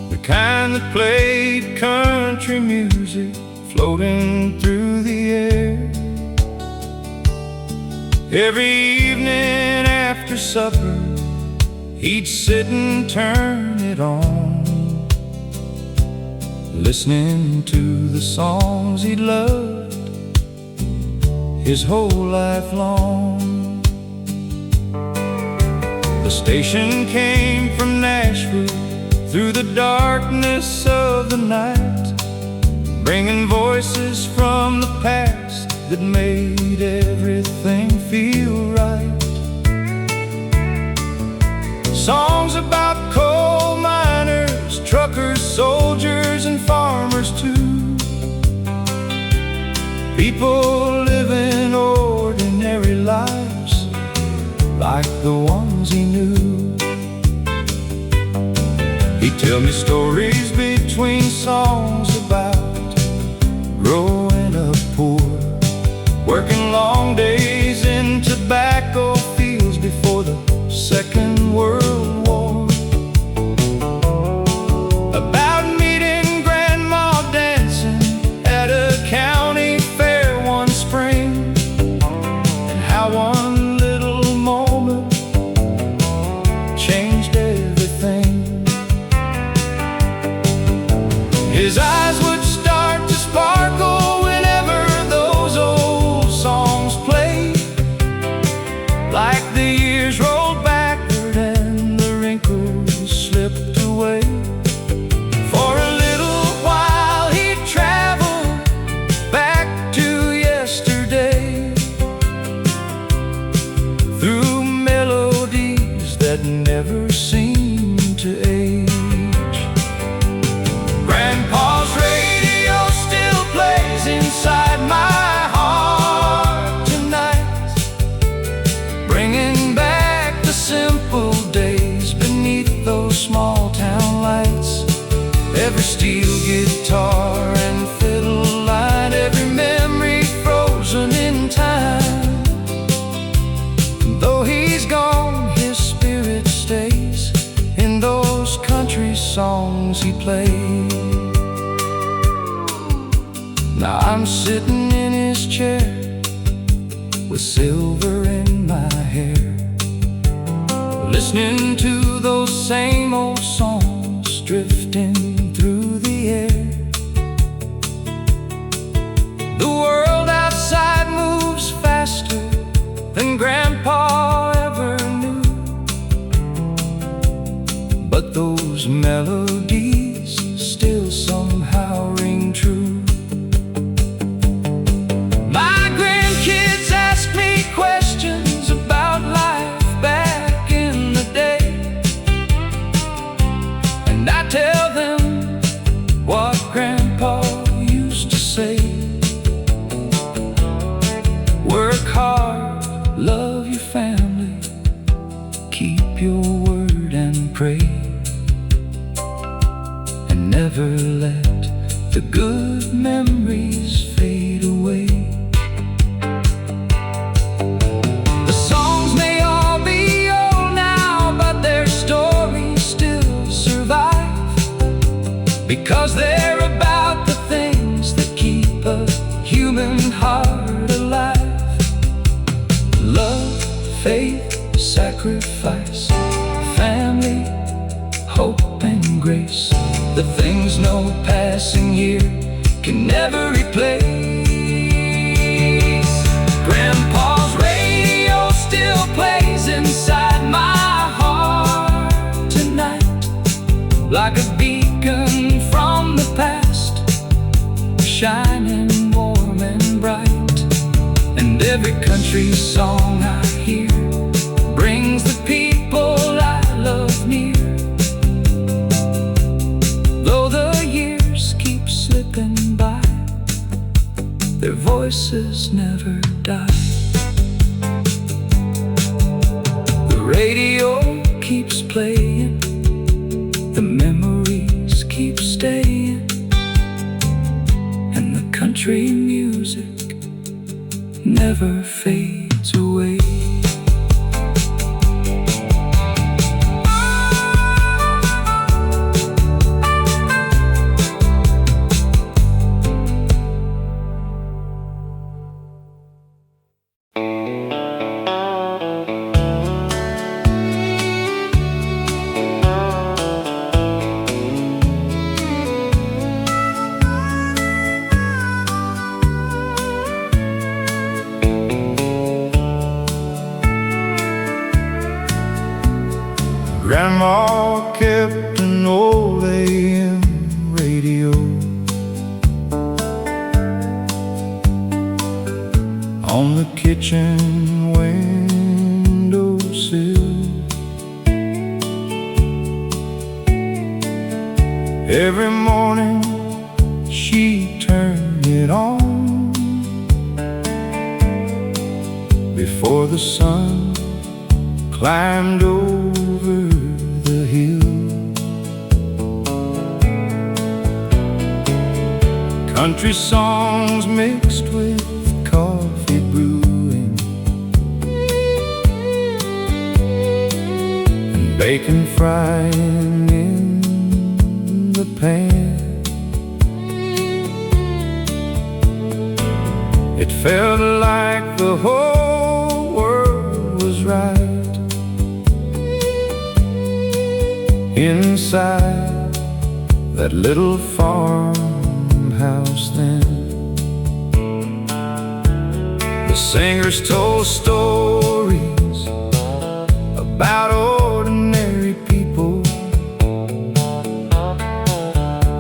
the kind that played country music floating through the air. Every evening after supper, he'd sit and turn it on, listening to the songs he'd loved his whole life long. The station came from Nashville through the darkness of the night, bringing voices from the past that made everything feel right. Songs about coal miners, truckers, soldiers, and farmers too. People living ordinary lives like the ones he knew. He'd tell me stories between songs about growing up poor, working long days in tobacco fields before the Second World War, about meeting Grandma dancing at a county fair one spring, and how one little moment changed everything. His eyes would start to sparkle whenever those old songs played, like the years rolled backward and the wrinkles slipped away. For a little while he'd travel back to yesterday, through melodies that never seem to age. Grandpa's radio still plays inside my heart tonight, bringing back the simple days beneath those small town lights. Every steel guitar and fiddle line, every memory frozen in time. Though he's gone, his spirit stays in those country songs he played. Now I'm sitting in his chair with silver in my hair, listening to those same old songs drifting through the air. The world outside moves faster than Grandpa ever knew, but those melodies still somehow ring true. My grandkids ask me questions about life back in the day, and I tell them what Grandpa used to say. Work hard, love your family, keep your word and pray, and never let the good memories fade away. The songs may all be old now, but their stories still survive, because they're about the things that keep a human heart alive. Love, faith, sacrifice, family, hope and grace, the things no passing year can never replace. Grandpa's radio still plays inside my heart tonight, like a beacon from the past, shining warm and bright. And every country song I hear brings the people I love near, voices never die. The radio keeps playing, the memories keep staying, and the country music never fades away. Grandma kept an old AM radio on the kitchen windowsill. Every morning she turned it on before the sun climbed over the hill. Country songs mixed with coffee brewing, and bacon frying in the pan. It felt like the whole world was right inside that little farmhouse then. The singers told stories about ordinary people,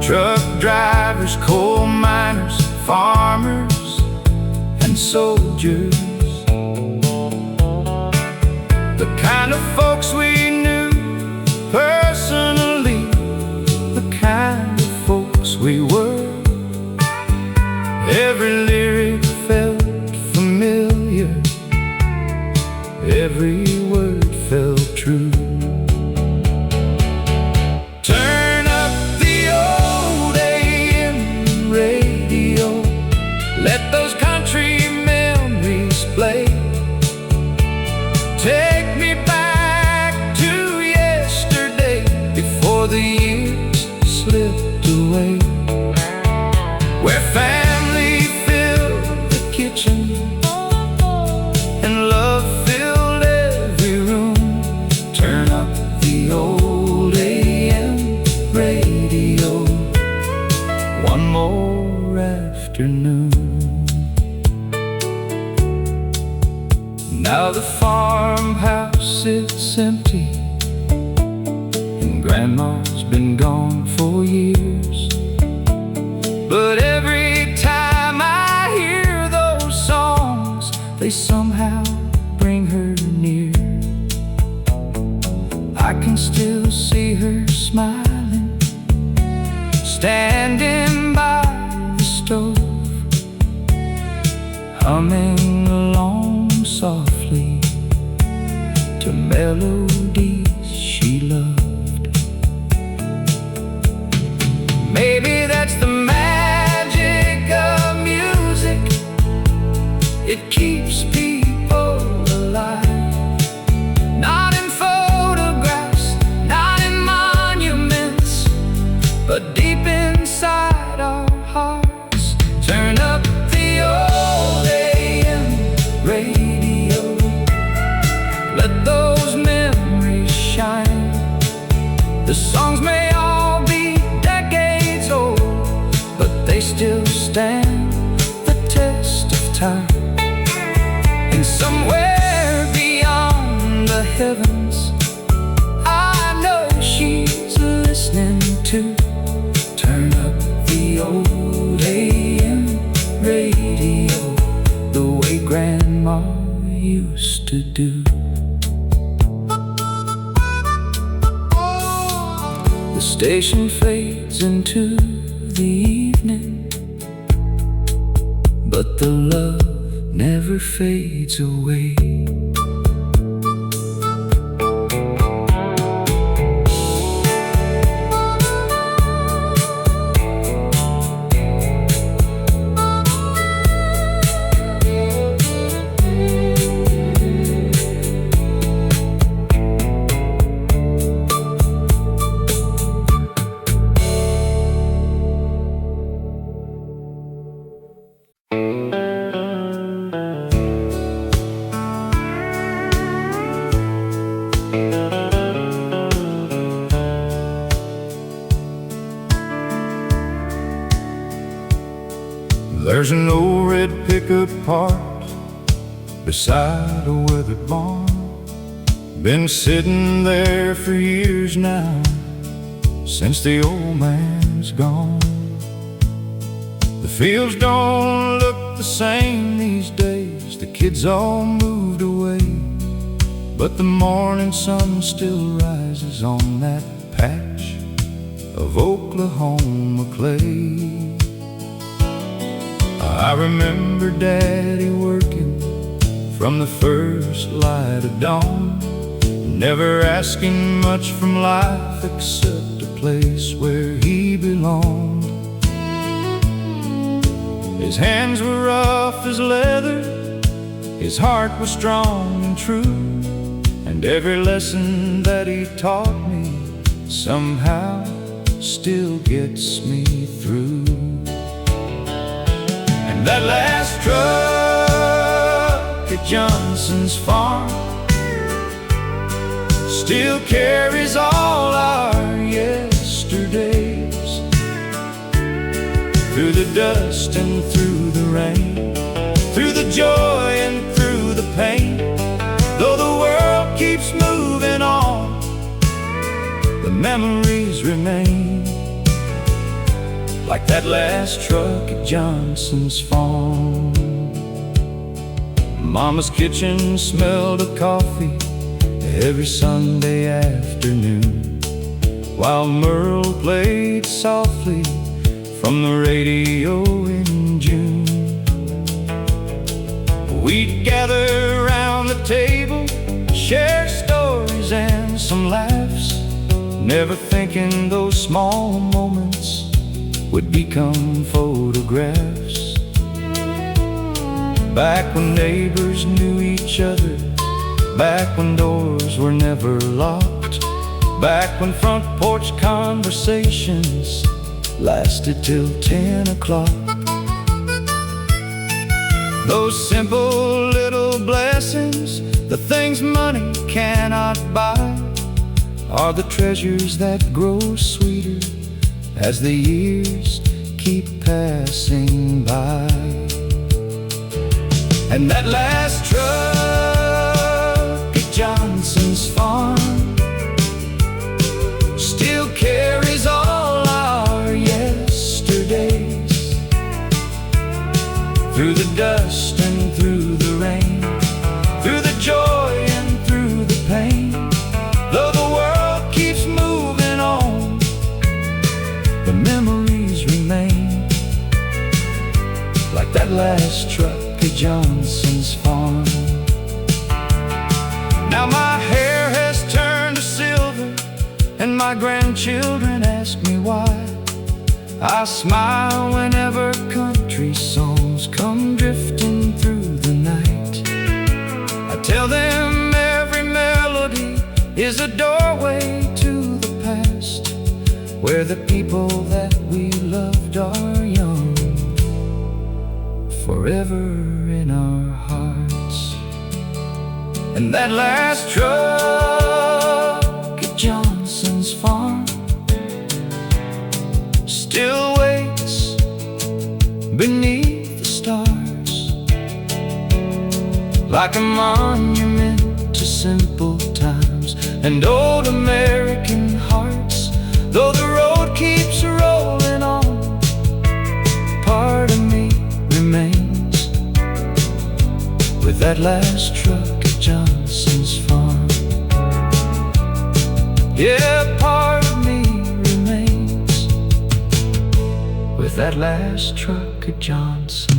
truck drivers, coal miners, farmers, and soldiers. The kind of folks we knew personally, the kind of folks we were. Every lyric felt familiar, every word felt true. Turn up the old AM radio, let those country memories play. Take me back to yesterday, before the years slipped away, where family filled the kitchen and love filled every room. Turn up the old AM radio one more afternoon. Now the farmhouse sits empty, and Grandma's been gone for years. But every time I hear those songs, they somehow bring her near. I can still see her smiling, standing by the stove, humming along softly to melodies she loved. Maybe that's the magic of music, it keeps people alive. Not in photographs, not in monuments, but deep inside our hearts. Turn up the old AM radio, let those memories shine. The songs may all be decades old, but they still stand the test of time. And somewhere beyond the heavens, I know she's listening too. Turn up the old AM radio, the way Grandma used to do. The station fades into the evening, but the love never fades away. There's an old red pickup parked beside a weathered barn. Been sitting there for years now, since the old man's gone. The fields don't look the same these days, the kids all moved away, but the morning sun still rises on that patch of Oklahoma clay. I remember Daddy working from the first light of dawn, never asking much from life except a place where he belonged. His hands were rough as leather, his heart was strong and true, and every lesson that he taught me somehow still gets me through. And that last truck at Johnson's farm still carries all our yesterdays, through the dust and through the rain, through the joy and through the pain. Though the world keeps moving on, the memories remain, like that last truck at Johnson's farm. Mama's kitchen smelled of coffee every Sunday afternoon, while Merle played softly from the radio in June. We'd gather around the table, share stories and some laughs, never thinking those small moments would become photographs. Back when neighbors knew each other, back when doors were never locked, back when front porch conversations lasted till 10 o'clock. Those simple little blessings, the things money cannot buy, are the treasures that grow sweeter as the years keep passing by. And that last truck at Johnson's farm still carries all our yesterdays, through the dust and through the rain, through the joy and through the pain. Though the world keeps moving on, the memories remain, like that last truck at Johnson's farm. Now my hair has turned to silver, and my grandchildren ask me why. I smile whenever country songs come drifting through the night. I tell them every melody is a doorway to the past, where the people that we loved are young, forever in our hearts. And that last truck at Johnson's farm still waits beneath the stars, like a monument to simple times and old American hearts. Though the road keeps rolling on, part of me remains with that last truck at Johnson's farm. Yeah, part of me remains with that last truck at Johnson's